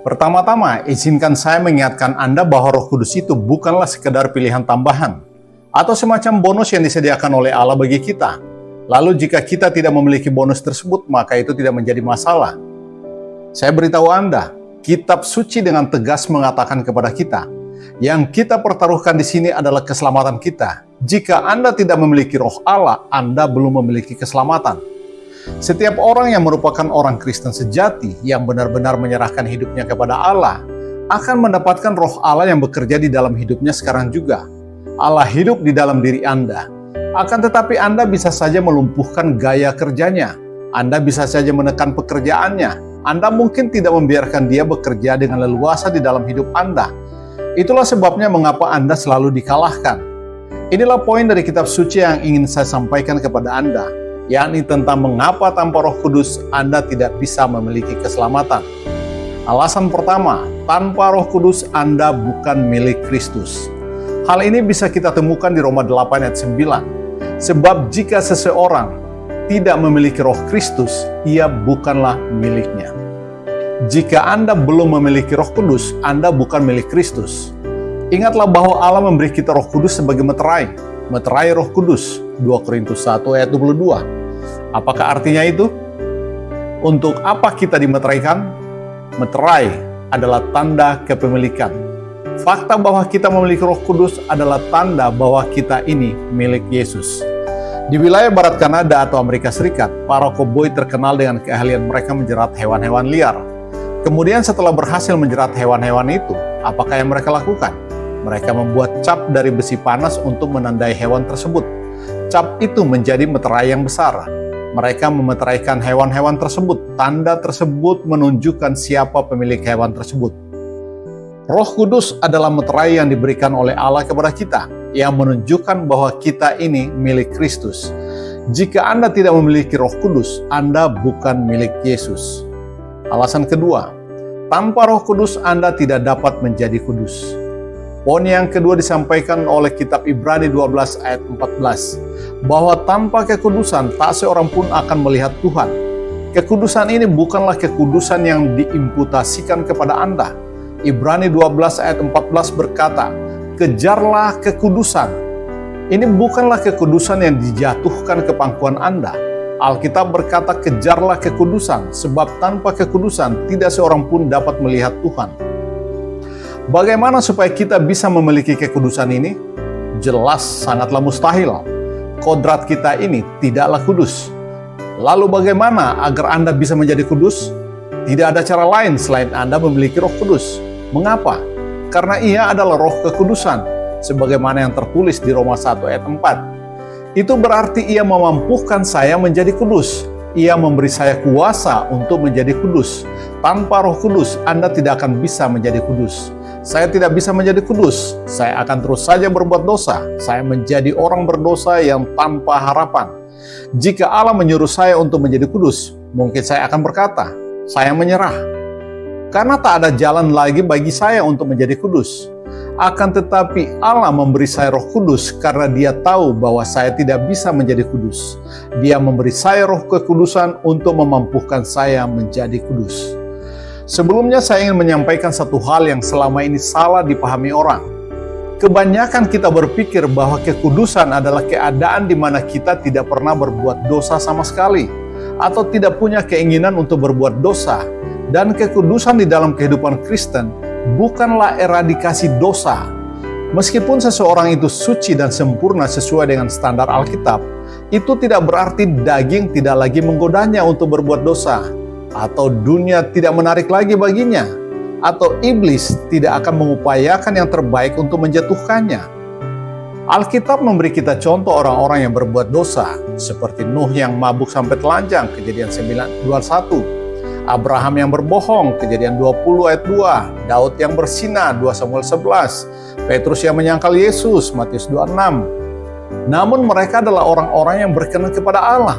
Pertama-tama, izinkan saya mengingatkan Anda bahwa Roh Kudus itu bukanlah sekedar pilihan tambahan atau semacam bonus yang disediakan oleh Allah bagi kita. Lalu jika kita tidak memiliki bonus tersebut, maka itu tidak menjadi masalah. Saya beritahu Anda, Kitab Suci dengan tegas mengatakan kepada kita, yang kita pertaruhkan di sini adalah keselamatan kita. Jika Anda tidak memiliki Roh Allah, Anda belum memiliki keselamatan. Setiap orang yang merupakan orang Kristen sejati yang benar-benar menyerahkan hidupnya kepada Allah akan mendapatkan Roh Allah yang bekerja di dalam hidupnya sekarang juga. Allah hidup di dalam diri Anda. Akan tetapi Anda bisa saja melumpuhkan gaya kerjanya. Anda bisa saja menekan pekerjaannya. Anda mungkin tidak membiarkan dia bekerja dengan leluasa di dalam hidup Anda. Itulah sebabnya mengapa Anda selalu dikalahkan. Inilah poin dari Kitab Suci yang ingin saya sampaikan kepada Anda, yakni tentang mengapa tanpa Roh Kudus Anda tidak bisa memiliki keselamatan. Alasan pertama, tanpa Roh Kudus Anda bukan milik Kristus. Hal ini bisa kita temukan di Roma 8 ayat 9. Sebab jika seseorang tidak memiliki Roh Kristus, ia bukanlah miliknya. Jika Anda belum memiliki Roh Kudus, Anda bukan milik Kristus. Ingatlah bahwa Allah memberi kita Roh Kudus sebagai meterai. Meterai Roh Kudus, 2 Korintus 1 ayat 22. Apakah artinya itu? Untuk apa kita dimeteraikan? Meterai adalah tanda kepemilikan. Fakta bahwa kita memiliki Roh Kudus adalah tanda bahwa kita ini milik Yesus. Di wilayah barat Kanada atau Amerika Serikat, para koboi terkenal dengan keahlian mereka menjerat hewan-hewan liar. Kemudian setelah berhasil menjerat hewan-hewan itu, apakah yang mereka lakukan? Mereka membuat cap dari besi panas untuk menandai hewan tersebut. Cap itu menjadi meterai yang besar. Mereka memeteraikan hewan-hewan tersebut. Tanda tersebut menunjukkan siapa pemilik hewan tersebut. Roh Kudus adalah meterai yang diberikan oleh Allah kepada kita, yang menunjukkan bahwa kita ini milik Kristus. Jika Anda tidak memiliki Roh Kudus, Anda bukan milik Yesus. Alasan kedua, tanpa Roh Kudus Anda tidak dapat menjadi kudus. Poin yang kedua disampaikan oleh kitab Ibrani 12 ayat 14, bahwa tanpa kekudusan tak seorang pun akan melihat Tuhan. Kekudusan ini bukanlah kekudusan yang diimputasikan kepada Anda. Ibrani 12 ayat 14 berkata, kejarlah kekudusan. Ini bukanlah kekudusan yang dijatuhkan ke pangkuan Anda. Alkitab berkata kejarlah kekudusan, sebab tanpa kekudusan tidak seorang pun dapat melihat Tuhan. Bagaimana supaya kita bisa memiliki kekudusan ini? Jelas sangatlah mustahil. Kodrat kita ini tidaklah kudus. Lalu bagaimana agar Anda bisa menjadi kudus? Tidak ada cara lain selain Anda memiliki Roh Kudus. Mengapa? Karena ia adalah Roh kekudusan, sebagaimana yang tertulis di Roma 1 ayat 4. Itu berarti ia memampukan saya menjadi kudus. Ia memberi saya kuasa untuk menjadi kudus. Tanpa Roh Kudus, Anda tidak akan bisa menjadi kudus. Saya tidak bisa menjadi kudus. Saya akan terus saja berbuat dosa. Saya menjadi orang berdosa yang tanpa harapan. Jika Allah menyuruh saya untuk menjadi kudus, mungkin saya akan berkata, saya menyerah. Karena tak ada jalan lagi bagi saya untuk menjadi kudus. Akan tetapi Allah memberi saya Roh Kudus karena Dia tahu bahwa saya tidak bisa menjadi kudus. Dia memberi saya Roh kekudusan untuk memampukan saya menjadi kudus. Sebelumnya saya ingin menyampaikan satu hal yang selama ini salah dipahami orang. Kebanyakan kita berpikir bahwa kekudusan adalah keadaan di mana kita tidak pernah berbuat dosa sama sekali, atau tidak punya keinginan untuk berbuat dosa. Dan kekudusan di dalam kehidupan Kristen bukanlah eradikasi dosa. Meskipun seseorang itu suci dan sempurna sesuai dengan standar Alkitab, itu tidak berarti daging tidak lagi menggodanya untuk berbuat dosa, atau dunia tidak menarik lagi baginya, atau iblis tidak akan mengupayakan yang terbaik untuk menjatuhkannya. Alkitab memberi kita contoh orang-orang yang berbuat dosa, seperti Nuh yang mabuk sampai telanjang, Kejadian 9:21. Abraham yang berbohong, Kejadian 20 ayat 2, Daud yang berzina, 2 Samuel 11, Petrus yang menyangkal Yesus, Matius 26. Namun mereka adalah orang-orang yang berkenan kepada Allah.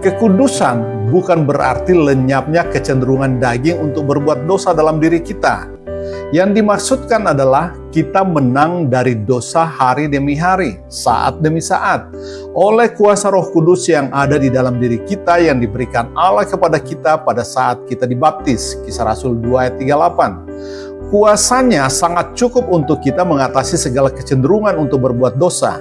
Kekudusan bukan berarti lenyapnya kecenderungan daging untuk berbuat dosa dalam diri kita. Yang dimaksudkan adalah kita menang dari dosa hari demi hari, saat demi saat, oleh kuasa Roh Kudus yang ada di dalam diri kita yang diberikan Allah kepada kita pada saat kita dibaptis. Kisah Rasul 2 ayat 38. Kuasanya sangat cukup untuk kita mengatasi segala kecenderungan untuk berbuat dosa.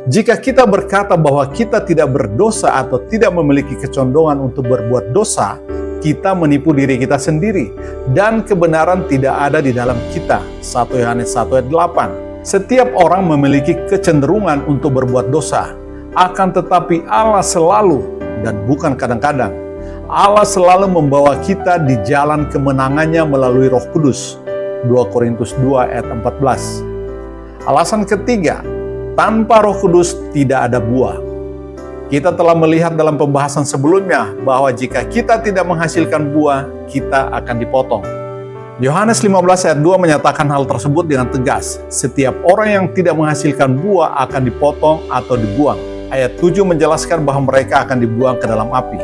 Jika kita berkata bahwa kita tidak berdosa atau tidak memiliki kecondongan untuk berbuat dosa, kita menipu diri kita sendiri dan kebenaran tidak ada di dalam kita. 1 Yohanes 1 ayat 8. Setiap orang memiliki kecenderungan untuk berbuat dosa, akan tetapi Allah selalu dan bukan kadang-kadang, Allah selalu membawa kita di jalan kemenangannya melalui Roh Kudus. 2 Korintus 2 ayat 14. Alasan ketiga, tanpa Roh Kudus tidak ada buah. Kita telah melihat dalam pembahasan sebelumnya bahwa jika kita tidak menghasilkan buah, kita akan dipotong. Yohanes 15 ayat 2 menyatakan hal tersebut dengan tegas. Setiap orang yang tidak menghasilkan buah akan dipotong atau dibuang. Ayat 7 menjelaskan bahwa mereka akan dibuang ke dalam api.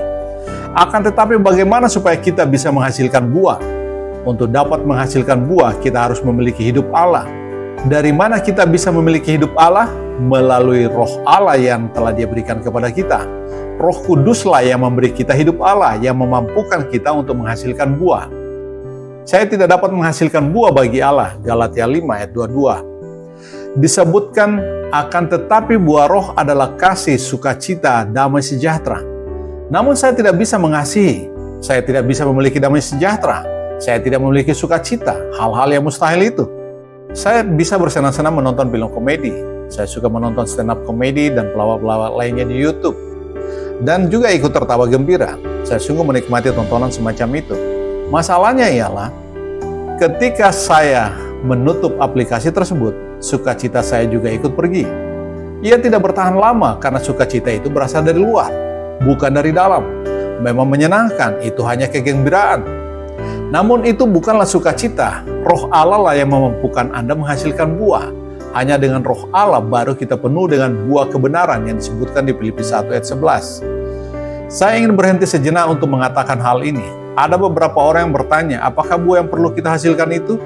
Akan tetapi bagaimana supaya kita bisa menghasilkan buah? Untuk dapat menghasilkan buah, kita harus memiliki hidup Allah. Dari mana kita bisa memiliki hidup Allah? Melalui Roh Allah yang telah Dia berikan kepada kita. Roh Kuduslah yang memberi kita hidup Allah, yang memampukan kita untuk menghasilkan buah. Saya tidak dapat menghasilkan buah bagi Allah. Galatia 5 ayat 22. Disebutkan, akan tetapi buah roh adalah kasih, sukacita, damai sejahtera. Namun saya tidak bisa mengasihi. Saya tidak bisa memiliki damai sejahtera. Saya tidak memiliki sukacita. Hal-hal yang mustahil itu. Saya bisa bersenang-senang menonton film komedi. Saya suka menonton stand-up komedi dan pelawak-pelawak lainnya di YouTube. Dan juga ikut tertawa gembira. Saya sungguh menikmati tontonan semacam itu. Masalahnya ialah, ketika saya menutup aplikasi tersebut, sukacita saya juga ikut pergi. Ia tidak bertahan lama karena sukacita itu berasal dari luar, bukan dari dalam. Memang menyenangkan, itu hanya kegembiraan. Namun itu bukanlah sukacita. Roh Allah lah yang memampukan Anda menghasilkan buah. Hanya dengan Roh Allah baru kita penuh dengan buah kebenaran yang disebutkan di Filipi 1 ayat 11. Saya ingin berhenti sejenak untuk mengatakan hal ini. Ada beberapa orang yang bertanya, apakah buah yang perlu kita hasilkan itu?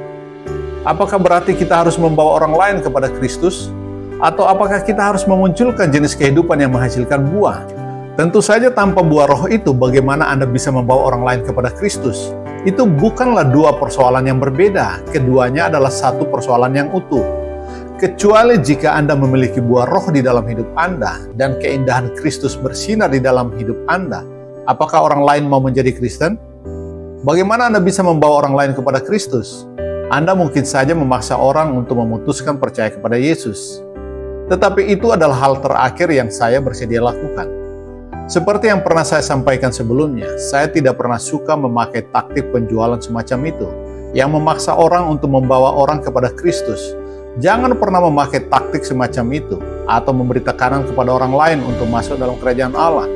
Apakah berarti kita harus membawa orang lain kepada Kristus? Atau apakah kita harus memunculkan jenis kehidupan yang menghasilkan buah? Tentu saja tanpa buah roh itu, bagaimana Anda bisa membawa orang lain kepada Kristus? Itu bukanlah dua persoalan yang berbeda. Keduanya adalah satu persoalan yang utuh. Kecuali jika Anda memiliki buah roh di dalam hidup Anda dan keindahan Kristus bersinar di dalam hidup Anda, apakah orang lain mau menjadi Kristen? Bagaimana Anda bisa membawa orang lain kepada Kristus? Anda mungkin saja memaksa orang untuk memutuskan percaya kepada Yesus. Tetapi itu adalah hal terakhir yang saya bersedia lakukan. Seperti yang pernah saya sampaikan sebelumnya, saya tidak pernah suka memakai taktik penjualan semacam itu, yang memaksa orang untuk membawa orang kepada Kristus. Jangan pernah memakai taktik semacam itu, atau memberi tekanan kepada orang lain untuk masuk dalam kerajaan Allah.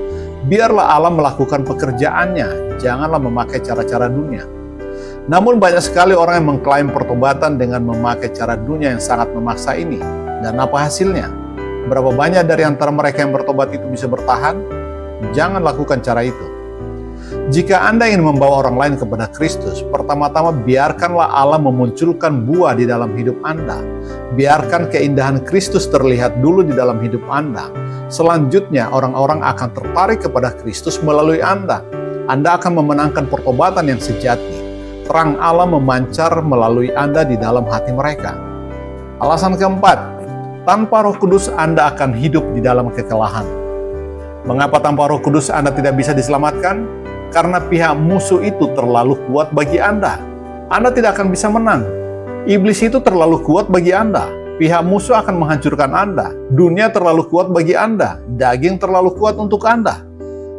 Biarlah Allah melakukan pekerjaannya, janganlah memakai cara-cara dunia. Namun banyak sekali orang yang mengklaim pertobatan dengan memakai cara dunia yang sangat memaksa ini. Dan apa hasilnya? Berapa banyak dari antara mereka yang bertobat itu bisa bertahan? Jangan lakukan cara itu. Jika Anda ingin membawa orang lain kepada Kristus, pertama-tama biarkanlah Allah memunculkan buah di dalam hidup Anda. Biarkan keindahan Kristus terlihat dulu di dalam hidup Anda. Selanjutnya, orang-orang akan tertarik kepada Kristus melalui Anda. Anda akan memenangkan pertobatan yang sejati. Terang Allah memancar melalui Anda di dalam hati mereka. Alasan keempat, tanpa Roh Kudus Anda akan hidup di dalam kekalahan. Mengapa tanpa Roh Kudus Anda tidak bisa diselamatkan? Karena pihak musuh itu terlalu kuat bagi Anda. Anda tidak akan bisa menang. Iblis itu terlalu kuat bagi Anda. Pihak musuh akan menghancurkan Anda. Dunia terlalu kuat bagi Anda. Daging terlalu kuat untuk Anda.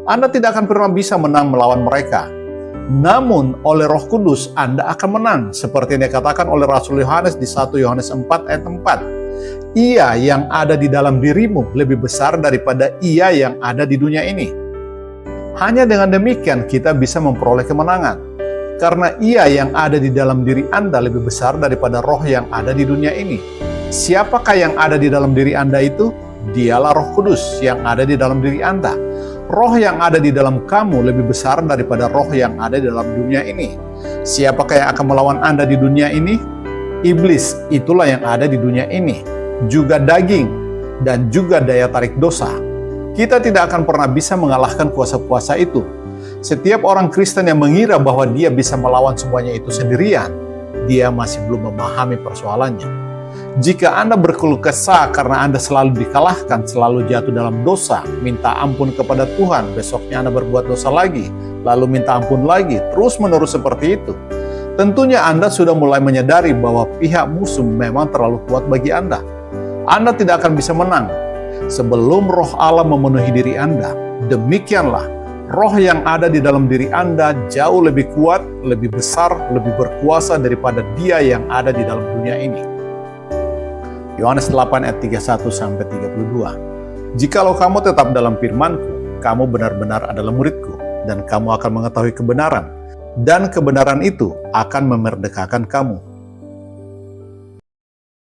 Anda tidak akan pernah bisa menang melawan mereka. Namun, oleh Roh Kudus Anda akan menang. Seperti yang dikatakan oleh Rasul Yohanes di 1 Yohanes 4 ayat 4. Ia yang ada di dalam dirimu lebih besar daripada ia yang ada di dunia ini. Hanya dengan demikian kita bisa memperoleh kemenangan. Karena ia yang ada di dalam diri Anda lebih besar daripada roh yang ada di dunia ini. Siapakah yang ada di dalam diri Anda itu? Dialah Roh Kudus yang ada di dalam diri Anda. Roh yang ada di dalam kamu lebih besar daripada roh yang ada di dalam dunia ini. Siapakah yang akan melawan Anda di dunia ini? Iblis itulah yang ada di dunia ini, juga daging, dan juga daya tarik dosa. Kita tidak akan pernah bisa mengalahkan kuasa-kuasa itu. Setiap orang Kristen yang mengira bahwa dia bisa melawan semuanya itu sendirian, dia masih belum memahami persoalannya. Jika Anda berkeluh kesah karena Anda selalu dikalahkan, selalu jatuh dalam dosa, minta ampun kepada Tuhan, besoknya Anda berbuat dosa lagi, lalu minta ampun lagi, terus-menerus seperti itu, tentunya Anda sudah mulai menyadari bahwa pihak musuh memang terlalu kuat bagi Anda. Anda tidak akan bisa menang sebelum Roh Allah memenuhi diri Anda. Demikianlah, roh yang ada di dalam diri Anda jauh lebih kuat, lebih besar, lebih berkuasa daripada dia yang ada di dalam dunia ini. Yohanes 8 ayat 31-32. Jikalau kamu tetap dalam firman-Ku, kamu benar-benar adalah murid-Ku, dan kamu akan mengetahui kebenaran, dan kebenaran itu akan memerdekakan kamu.